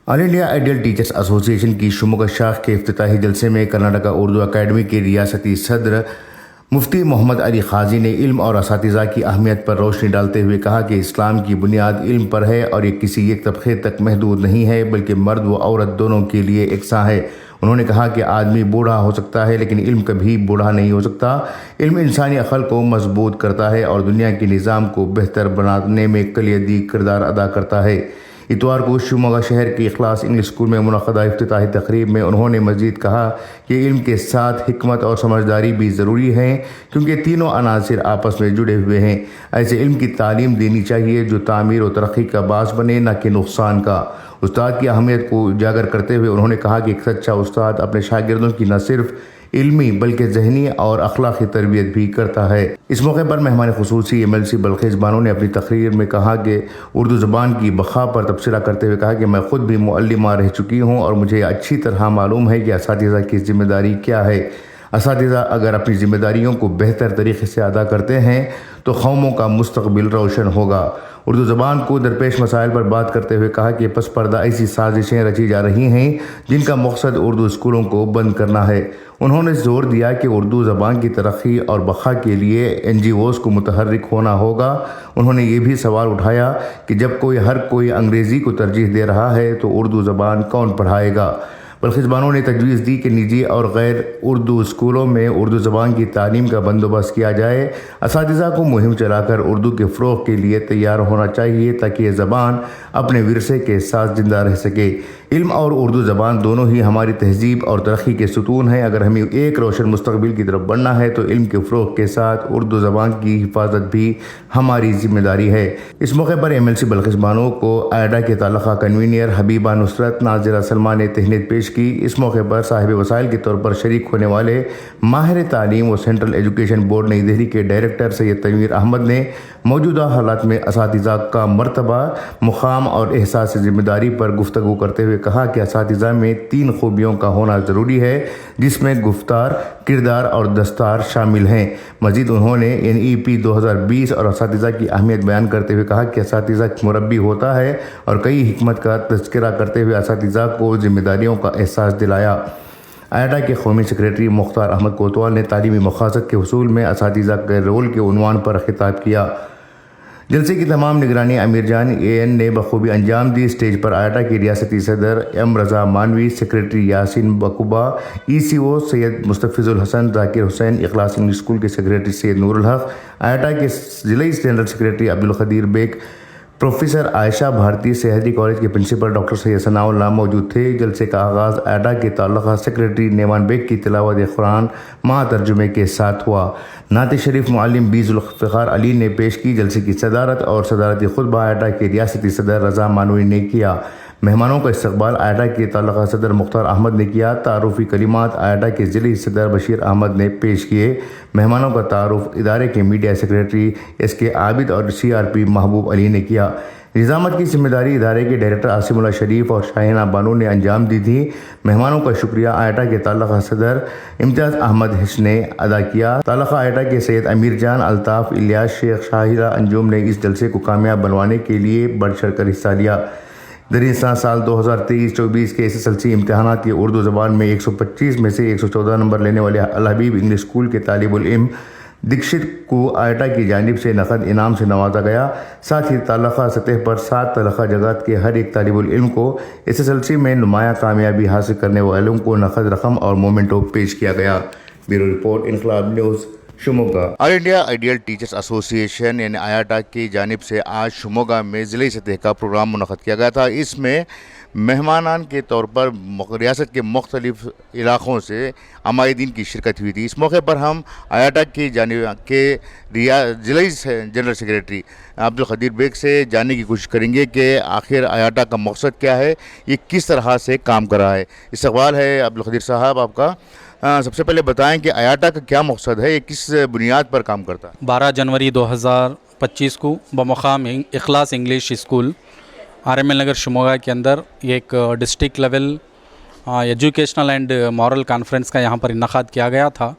آل India ideal teachers ایسوسی ایشن کی شموگا شاخ کے افتتاحی جلسے میں کرناٹکا اردو اکیڈمی کے ریاستی صدر مفتی محمد علی قاضی نے علم اور اساتذہ کی اہمیت پر روشنی ڈالتے ہوئے کہا کہ اسلام کی بنیاد علم پر ہے اور یہ کسی ایک طبقے تک محدود نہیں ہے بلکہ مرد و عورت دونوں کے لیے یکساں ہے۔ انہوں نے کہا کہ آدمی بوڑھا ہو سکتا ہے لیکن علم کبھی بوڑھا نہیں ہو سکتا۔ علم انسانی عقل کو مضبوط کرتا ہے اور دنیا کے نظام کو بہتر بنانے میں کلیدی کردار ادا کرتا ہے۔ اتوار کو شیموگا شہر کی اخلاص انگلش اسکول میں منعقدہ افتتاحی تقریب میں انہوں نے مزید کہا کہ علم کے ساتھ حکمت اور سمجھداری بھی ضروری ہیں کیونکہ تینوں عناصر آپس میں جڑے ہوئے ہیں۔ ایسے علم کی تعلیم دینی چاہیے جو تعمیر و ترقی کا باعث بنے نہ کہ نقصان کا۔ استاد کی اہمیت کو اجاگر کرتے ہوئے انہوں نے کہا کہ ایک سچا استاد اپنے شاگردوں کی نہ صرف علمی بلکہ ذہنی اور اخلاقی تربیت بھی کرتا ہے۔ اس موقع پر مہمان خصوصی MLC بلخیس بانو نے اپنی تقریر میں کہا کہ اردو زبان کی بقا پر تبصرہ کرتے ہوئے کہا کہ میں خود بھی معلمہ رہ چکی ہوں اور مجھے اچھی طرح معلوم ہے کہ اساتذہ کی ذمہ داری کیا ہے۔ اساتذہ اگر اپنی ذمہ داریوں کو بہتر طریقے سے ادا کرتے ہیں تو قوموں کا مستقبل روشن ہوگا۔ اردو زبان کو درپیش مسائل پر بات کرتے ہوئے کہا کہ پس پردہ ایسی سازشیں رچی جا رہی ہیں جن کا مقصد اردو اسکولوں کو بند کرنا ہے۔ انہوں نے زور دیا کہ اردو زبان کی ترقی اور بقا کے لیے NGOs کو متحرک ہونا ہوگا۔ انہوں نے یہ بھی سوال اٹھایا کہ جب ہر کوئی انگریزی کو ترجیح دے رہا ہے تو اردو زبان کون پڑھائے گا؟ بلخیس بانو نے تجویز دی کہ نجی اور غیر اردو اسکولوں میں اردو زبان کی تعلیم کا بندوبست کیا جائے۔ اساتذہ کو مہم چلا کر اردو کے فروغ کے لیے تیار ہونا چاہیے تاکہ یہ زبان اپنے ورثے کے ساتھ زندہ رہ سکے۔ علم اور اردو زبان دونوں ہی ہماری تہذیب اور ترقی کے ستون ہیں۔ اگر ہمیں ایک روشن مستقبل کی طرف بڑھنا ہے تو علم کے فروغ کے ساتھ اردو زبان کی حفاظت بھی ہماری ذمہ داری ہے۔ اس موقع پر MLC بلخیس بانو کو آئیڈا کے تعلقہ کنوینر حبیبہ نصرت ناظرہ سلمہ نے تہنیت پیش کی۔ اس موقع پر صاحب وسائل کے طور پر شریک ہونے والے ماہر تعلیم و سینٹرل ایجوکیشن بورڈ نئی دہلی کے ڈائریکٹر سید تنویر احمد نے موجودہ حالات میں اساتذہ کا مرتبہ، مقام اور احساس ذمہ داری پر گفتگو کرتے ہوئے کہا کہ اساتذہ میں 3 خوبیوں کا ہونا ضروری ہے جس میں گفتار، کردار اور دستار شامل ہیں۔ مزید انہوں نے NEP 2020 اور اساتذہ کی اہمیت بیان کرتے ہوئے کہا کہ اساتذہ مربی ہوتا ہے اور کئی حکمت کا تذکرہ کرتے ہوئے اساتذہ کو ذمہ داریوں کا احساس دلایا۔ آئیڈا کے قومی سیکریٹری مختار احمد کوتوال نے تعلیمی مقاصد کے حصول میں اساتذہ کے رول کے عنوان پر خطاب کیا۔ جلسے کی تمام نگرانی امیر جان AN نے بخوبی انجام دی۔ اسٹیج پر آئیڈا کے ریاستی صدر M رضا مانوی، سیکریٹری یاسین بکوبہ، ECO سید مستفیض الحسن، ذاکر حسین، اخلاص انگلش اسکول کے سیکریٹری سید نور الحق، آئیڈا کے ضلعی general secretary Abdul Qadeer bag, professor عائشہ بھارتی، سہیلی کالج کے پرنسپل ڈاکٹر سید ثناء اللہ موجود تھے۔ جلسے کا آغاز آئیڈا کے تعلقہ سیکریٹری نیمان بیگ کی تلاوت قرآن مع ترجمے کے ساتھ ہوا۔ نعت شریف معلم بی ذوالفقار علی نے پیش کی۔ جلسے کی صدارت اور صدارتی خطبہ آئیڈا کے ریاستی صدر رضا مانوی نے کیا۔ مہمانوں کا استقبال آئیڈا کے تعلقہ صدر مختار احمد نے کیا۔ تعارفی کلمات آئیڈا کے ضلعی صدر بشیر احمد نے پیش کیے۔ مہمانوں کا تعارف ادارے کے میڈیا سیکریٹری SK عابد اور CRP محبوب علی نے کیا۔ نظامت کی ذمہ داری ادارے کے ڈائریکٹر عاصم اللہ شریف اور شاہینہ بانو نے انجام دی تھی۔ مہمانوں کا شکریہ آئیڈا کے تعلقہ صدر امتیاز احمد حش نے ادا کیا۔ تعلقہ آئیڈا کے سید امیر جان، الطاف، الیاس شیخ، شاہرہ انجم نے اس جلسے کو کامیاب بنوانے کے لیے بڑھ چڑھ کر حصہ لیا۔ درساں سال 2023-24 کے SSLC امتحانات کی اردو زبان میں 125 میں سے 114 نمبر لینے والے الحبیب انگلش اسکول کے طالب العلم دکشت کو آئیڈا کی جانب سے نقد انعام سے نوازا گیا۔ ساتھ ہی تعلقہ سطح پر 7 تعلقہ جگات کے ہر ایک طالب علم کو SSLC میں نمایاں کامیابی حاصل کرنے والوں کو نقد رقم اور مومنٹو پیش کیا گیا۔ بیورو رپورٹ، انقلاب نیوز، شموگا۔ آل انڈیا آئیڈیل ٹیچرز ایسوسی ایشن یعنی آئیڈا کی جانب سے آج شموگا میں ضلعی سطح کا پروگرام منعقد کیا گیا تھا۔ اس میں مہمانان کے طور پر ریاست کے مختلف علاقوں سے عمائدین کی شرکت ہوئی تھی۔ اس موقع پر ہم آئیڈا کی جانب کے ضلعی جنرل سیکریٹری عبدالقدیر بیگ سے جاننے کی کوشش کریں گے کہ آخر آئیڈا کا مقصد کیا ہے، یہ کس طرح سے کام کر رہا ہے۔ استقبال ہے عبدالقدیر صاحب آپ کا۔ سب سے پہلے بتائیں کہ آئیڈا کا کیا مقصد ہے، یہ کس بنیاد پر کام کرتا ہے؟ 12 جنوری 2025 کو بمقام اخلاص English school RML Nagar Shimoga کے اندر ایک district level educational and moral conference کا یہاں پر انعقاد کیا گیا تھا۔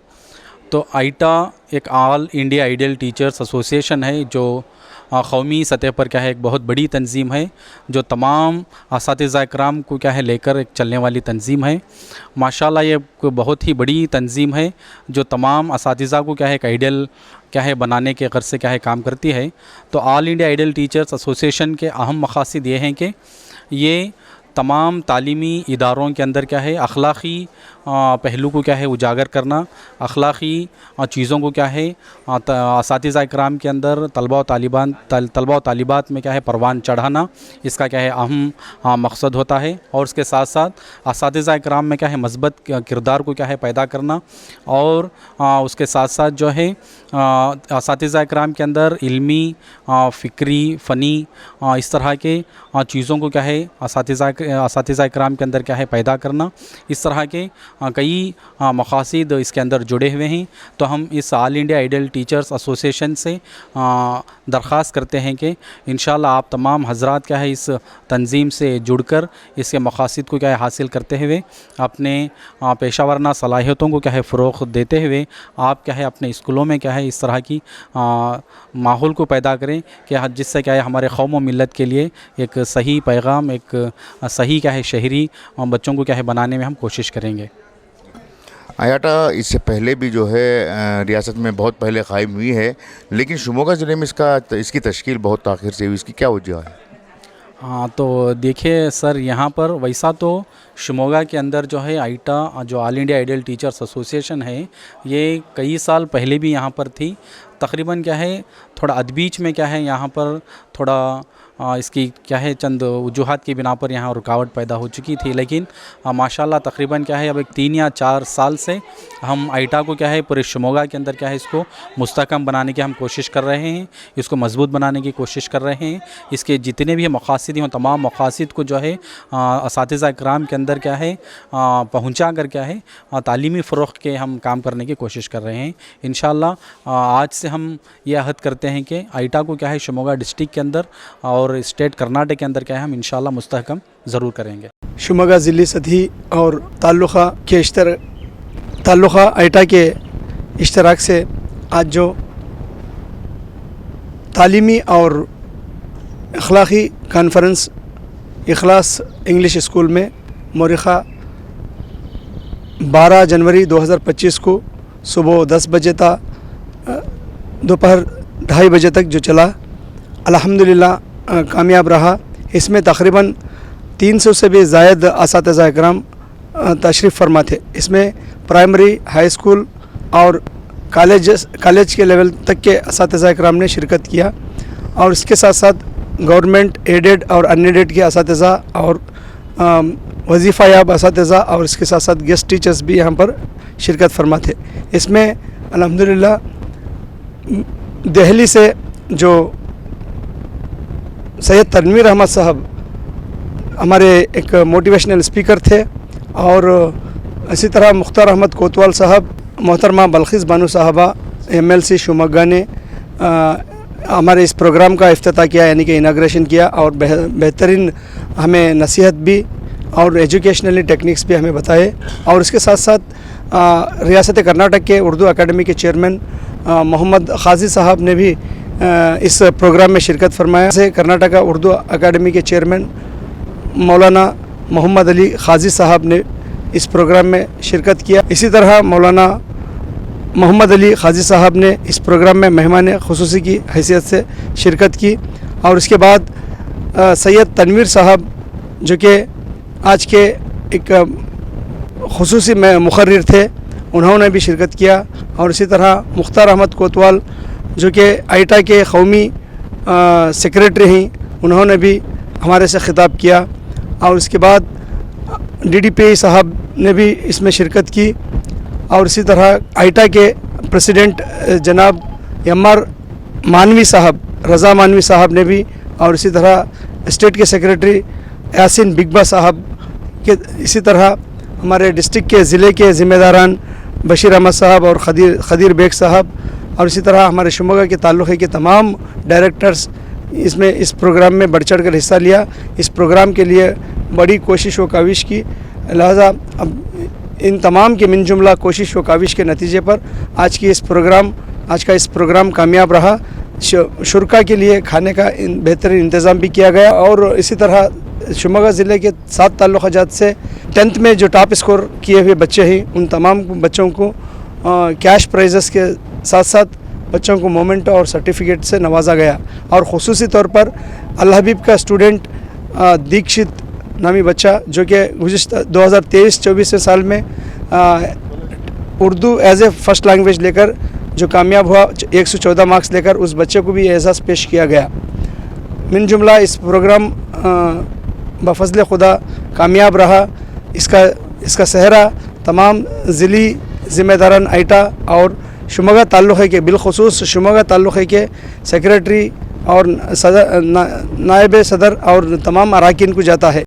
تو آئیڈا ایک آل انڈیا آئیڈیل ٹیچرز ایسوسی ایشن ہے جو कौमी सतह पर क्या है एक बहुत बड़ी तंजीम है जो तमाम असातिज़ा इकराम को क्या है लेकर एक चलने वाली तंजीम है। माशाल्लाह ये एक बहुत ही बड़ी तंजीम है जो तमाम असातिज़ा को क्या है एक आइडियल क्या है बनाने के गर्ज से क्या है काम करती है। तो all India ideal teachers association के अहम मकासद ये हैं कि ये तमाम तालीमी इदारों के अंदर क्या है अखलाक़ी पहलू को क्या है उजागर करना, अखलाक़ी चीज़ों को क्या है असातिज़ा इकराम के अंदर तलबा व तालिबात में क्या है परवान चढ़ाना, इसका क्या है अहम मकसद होता है। और उसके साथ साथ असातिज़ा इकराम में क्या है मस्बत किरदार को क्या है पैदा करना, और उसके साथ साथ जो है असातिज़ा इकराम के अंदर इल्मी, फ़िक्री, फ़नी इस तरह के चीज़ों को क्या है असातिज़ा इकराम के अंदर क्या है पैदा करना, इस तरह के कई मकासद इसके अंदर जुड़े हुए हैं। तो हम इस all India ideal teachers association से दरख्वास्त करते हैं कि इंशाल्लाह आप तमाम हजरात क्या है इस तंजीम से जुड़कर इसके मकासद को क्या है हासिल करते हुए अपने पेशा वराना सलाहियतों को क्या है फ़रोग़ देते हुए आप क्या है अपने स्कूलों में क्या है इस तरह की माहौल को पैदा करें कि जिससे क्या है हमारे कौम व मिल्लत के लिए एक सही पैगाम, एक सही क्या है शहरी बच्चों को क्या है बनाने में हम कोशिश करेंगे। आयाटा इससे पहले भी जो है रियासत में बहुत पहले कायम हुई है, लेकिन शिमोगा ज़िले में इसकी तश्कील बहुत ताख़िर से हुई, इसकी क्या वजह है? हाँ, तो देखिए सर, यहाँ पर वैसा तो शिमोगा के अंदर जो है आइटा जो all India ideal teachers association है ये कई साल पहले भी यहाँ पर थी। तकरीबन क्या है थोड़ा अदबीच में क्या है यहाँ पर थोड़ा इसकी क्या है चंद वजूहात की बिना पर यहाँ रुकावट पैदा हो चुकी थी, लेकिन माशाल्लाह तकरीबन क्या है अब एक 3 या 4 साल से हम आइटा को क्या है पूरे शिमोगा के अंदर क्या है इसको मुस्तहकम बनाने की हम कोशिश कर रहे हैं, इसको मजबूत बनाने की कोशिश कर रहे हैं। इसके जितने भी मकासद हैं तमाम मकासद को जो है असातिज़ा इकराम के अंदर क्या है पहुँचा कर क्या है तालीमी फ़रोग़ के हम काम करने की कोशिश कर रहे हैं। इंशाअल्लाह आज से हम ये अहद करते हैं कि आइटा को क्या है शिमोगा डिस्ट्रिक्ट के अंदर और स्टेट कर्नाटक के अंदर क्या है हम इंशाल्लाह मुस्तहकम ज़रूर करेंगे। शिमोगा ज़िली सतही और ताल्लुक़ा आइटा के इश्तराक से आज जो तालीमी और अखलाक़ी कॉन्फ्रेंस इखलास इंग्लिश स्कूल में मौरिखा 12 जनवरी 2025 को सुबह 10 बजे था दोपहर 2:30 बजे तक जो चला, अल्हम्दुलिल्लाह कामयाब रहा। इसमें तकरीबन 300 से भी ज़ायद असातिज़ा इकराम तशरीफ़ फरमा थे। इसमें प्राइमरी, हाई स्कूल और कॉलेज के लेवल तक के असातिज़ा इकराम ने शिरकत किया, और इसके साथ साथ गवर्नमेंट एडेड और अनएडेड के असातिज़ा और वजीफ़ा याब असातिज़ा और इसके साथ साथ गेस्ट टीचर्स भी यहाँ पर शिरकत फरमा थे। इसमें अल्हम्दुलिल्लाह दिल्ली से जो सैयद तनवीर अहमद साहब हमारे एक मोटिवेशनल स्पीकर थे, और इसी तरह मुख्तार अहमद कोतवाल साहब, मोहतरमा बल्खिस बानो साहबा MLC शिमोगा ने हमारे इस प्रोग्राम का इफ्तिताह किया, यानी कि इनाग्रेशन किया, और बेहतरीन हमें नसीहत भी और एजुकेशनली टेक्निक्स भी हमें बताए। और इसके साथ साथ रियासत कर्नाटक के उर्दू अकेडमी के चेयरमैन मोहम्मद खाजी साहब ने भी इस प्रोग्राम में शिरकत फरमाया। से कर्नाटक उर्दू अकेडमी के चेयरमैन मौलाना मोहम्मद अली खाजी साहब ने इस प्रोग्राम में शिरकत किया। इसी तरह मौलाना मोहम्मद अली खाजी साहब ने इस प्रोग्राम में मेहमान खुसूसी की हैसियत से शिरकत की। और इसके बाद सैयद तनवीर साहब जो कि आज के एक खुसूसी मुखर्रिर थे, उन्होंने भी शिरकत किया। और इसी तरह मुख्तार अहमद कोतवाल जो कि आइटा के कौमी सेक्रेटरी हैं, उन्होंने भी हमारे से ख़िताब किया। और इसके बाद DDP साहब ने भी इसमें शिरकत की। और इसी तरह आइटा के प्रेसिडेंट जनाब MR मानवी साहब, रज़ा मानवी साहब ने भी, और इसी तरह स्टेट के सेक्रेटरी यासिन बिगबा साहब के, इसी तरह हमारे डिस्ट्रिक्ट के ज़िले के ज़िम्मेदारान बशीर अहमद साहब और खदीर बेग साहब, और इसी तरह हमारे शिमोगा के ताल्लुक़े के तमाम डायरेक्टर्स इसमें इस प्रोग्राम में बढ़ चढ़ कर हिस्सा लिया। इस प्रोग्राम के लिए बड़ी कोशिश व काविश की, लिहाजा अब इन तमाम के मिन जुमला कोशिश व काविश के नतीजे पर आज का इस प्रोग्राम कामयाब रहा। शुरका के लिए खाने का बेहतरीन इंतज़ाम भी किया गया। और इसी तरह शिवमोगा ज़िले के 7 ताल्लुक़ात से 10th में जो टॉप स्कोर किए हुए बच्चे हैं उन तमाम बच्चों को कैश प्राइजेस के साथ साथ बच्चों को मोमेंटो और सर्टिफिकेट से नवाजा गया। और ख़ुसूसी तौर पर अल हबीब का स्टूडेंट दीक्षित नामी बच्चा जो कि गुज़िश्ता 2023-24 साल में Urdu as a first language लेकर जो कामयाब हुआ 114 मार्क्स लेकर, उस बच्चे को भी एजाज़ पेश किया गया। मिन जुमला इस प्रोग्राम बफज़ल खुदा कामयाब रहा। इसका सहरा तमाम ज़िली ज़िम्मेदारान आइटा और शिवमोगा ताल्लुक़े के बिलख़ुसूस शिवमोगा ताल्लुक़े के सेक्रेटरी और सदर नायब सदर और तमाम अराकीन को जाता है।